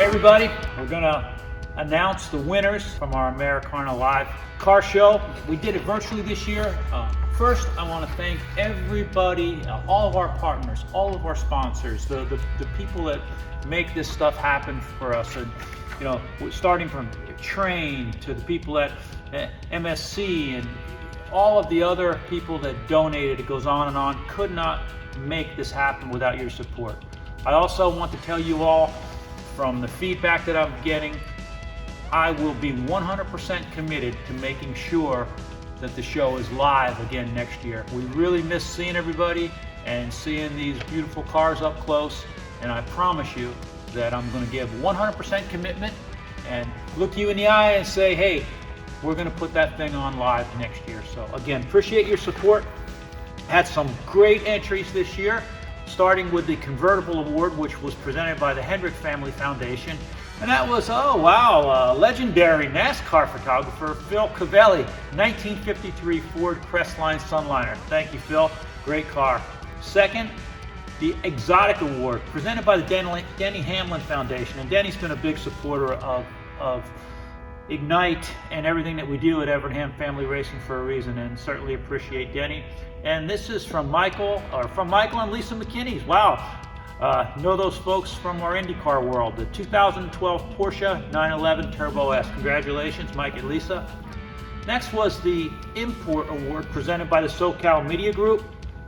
everybody, we're gonna announce the winners from our AmeriCarna Live car show. We did it virtually this year. First, I want to thank everybody, all of our partners, all of our sponsors, the people that make this stuff happen for us. And starting from Train to the people at MSC and all of the other people that donated. It goes on and on. Could not make this happen without your support. I also want to tell you all, from the feedback that I'm getting, I will be 100% committed to making sure that the show is live again next year. We really miss seeing everybody and seeing these beautiful cars up close, and I promise you that I'm going to give 100% commitment and look you in the eye and say, hey, we're going to put that thing on live next year. So again, appreciate your support. Had some great entries this year, starting with the Convertible Award, which was presented by the Hendrick Family Foundation. And that was, legendary NASCAR photographer Phil Cavelli, 1953 Ford Crestline Sunliner. Thank you, Phil. Great car. Second, the Exotic Award, presented by the Denny Hamlin Foundation. And Denny's been a big supporter of Ignite and everything that we do at Evernham Family Racing for a reason, and certainly appreciate Denny. And this is from Michael and Lisa McKinney's. Wow, know those folks from our IndyCar world. The 2012 Porsche 911 Turbo S. Congratulations, Mike and Lisa. Next was the Import Award, presented by the SoCal Media Group.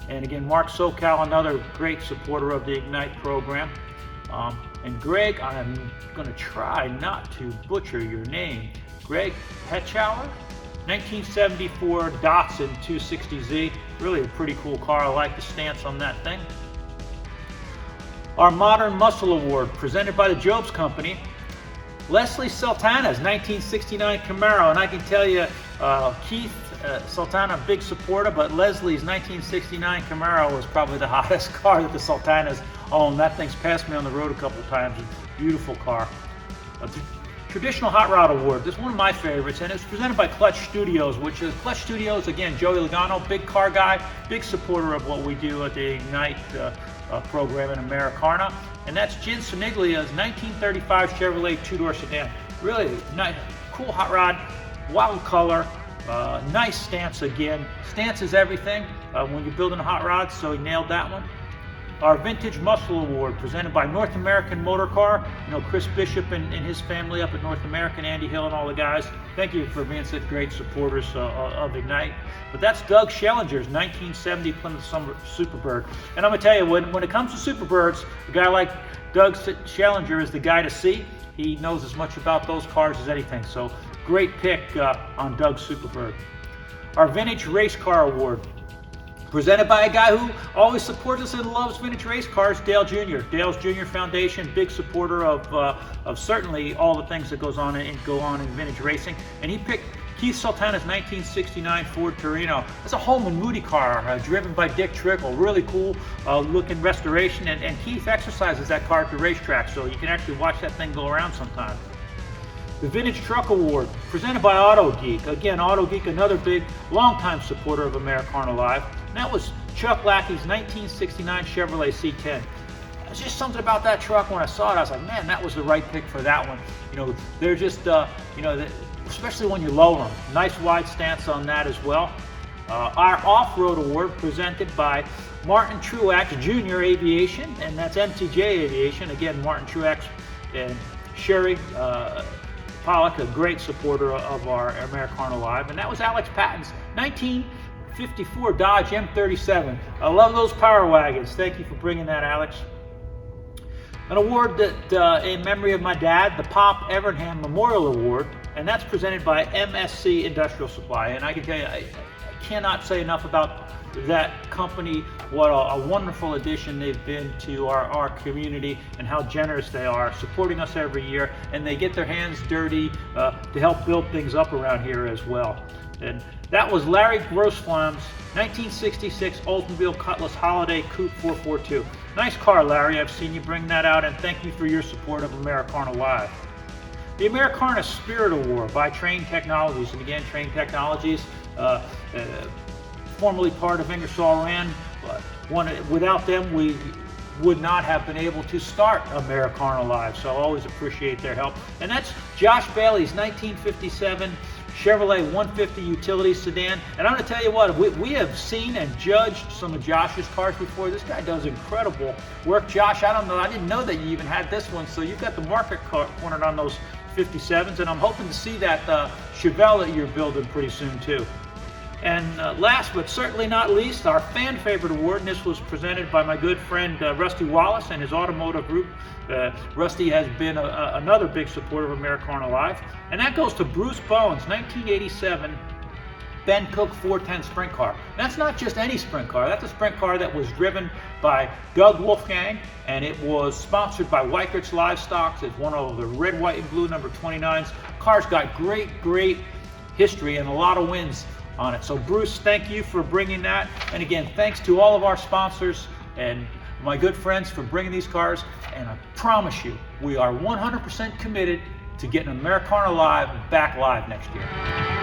And again, Mark SoCal, another great supporter of the Ignite program. And Greg, I'm going to try not to butcher your name. Greg Petschauer, 1974 Datsun 260Z. Really a pretty cool car. I like the stance on that thing. Our Modern Muscle Award, presented by the Jobs Company. Leslie Sultana's 1969 Camaro. And I can tell you, Keith Sultana, big supporter, but Leslie's 1969 Camaro was probably the hottest car that the Sultanas own. That thing's passed me on the road a couple of times. Beautiful car. Traditional Hot Rod Award. This is one of my favorites, and it's presented by Clutch Studios, which is Clutch Studios, again, Joey Logano, big car guy, big supporter of what we do at the Ignite program in AmeriCarna. And that's Jin Soniglia's 1935 Chevrolet two-door sedan. Really nice, cool hot rod, wild color, nice stance again. Stance is everything when you're building a hot rod, so he nailed that one. Our Vintage Muscle Award, presented by North American Motor Car. Chris Bishop and his family up at North American, Andy Hill and all the guys. Thank you for being such great supporters of Ignite. But that's Doug Schellinger's 1970 Plymouth Superbird. And I'm going to tell you, when it comes to Superbirds, a guy like Doug Schellinger is the guy to see. He knows as much about those cars as anything. So great pick on Doug's Superbird. Our Vintage Race Car Award, presented by a guy who always supports us and loves vintage race cars, Dale Jr. Dale's Jr. Foundation, big supporter of certainly all the things that go on in vintage racing. And he picked Keith Sultana's 1969 Ford Torino. It's a Holman Moody car, driven by Dick Trickle. Really cool looking restoration. And Keith exercises that car at the racetrack, so you can actually watch that thing go around sometime. The Vintage Truck Award, presented by Auto Geek. Again, Auto Geek, another big, longtime supporter of AmeriCarna Live. And that was Chuck Lackey's 1969 Chevrolet C10. There's just something about that truck. When I saw it, I was like, man, that was the right pick for that one. They're just, especially when you lower them. Nice wide stance on that as well. Our Off-Road Award, presented by Martin Truax Jr. Aviation, and that's MTJ Aviation. Again, Martin Truax and Sherry Pollock, a great supporter of our AmeriCarna Live. And that was Alex Patton's 1954 Dodge M37. I love those power wagons. Thank you for bringing that, Alex. An award that, in memory of my dad, the Pop Evernham Memorial Award, and that's presented by MSC Industrial Supply. And I can tell you, I cannot say enough about that company, what a wonderful addition they've been to our community, and how generous they are, supporting us every year, and they get their hands dirty to help build things up around here as well. And that was Larry Grossflam's 1966 Oldsmobile Cutlass Holiday Coupe 442. Nice car, Larry. I've seen you bring that out, and thank you for your support of AmeriCarna Live. The AmeriCarna Spirit Award by Train Technologies, and again, Train Technologies, formerly part of Ingersoll Rand. Without them, would not have been able to start AmeriCarna Live. So I always appreciate their help. And that's Josh Bailey's 1957 Chevrolet 150 utility sedan. And I'm going to tell you what, we have seen and judged some of Josh's cars before. This guy does incredible work. Josh, I don't know, I didn't know that you even had this one. So you've got the market cornered on those 57s, and I'm hoping to see that Chevelle that you're building pretty soon too. And last but certainly not least, our fan favorite award, and this was presented by my good friend Rusty Wallace and his automotive group. Rusty has been another big supporter of AmeriCarna Live, and that goes to Bruce Bowen's 1987 Ben Cook 410 sprint car. And that's not just any sprint car. That's a sprint car that was driven by Doug Wolfgang, and it was sponsored by Weikert's Livestock. It's one of the red, white, and blue number 29s. Car's got great history and a lot of wins on it. So Bruce, thank you for bringing that. And again, thanks to all of our sponsors and my good friends for bringing these cars. And I promise you, we are 100% committed to getting AmeriCarna Live back live next year.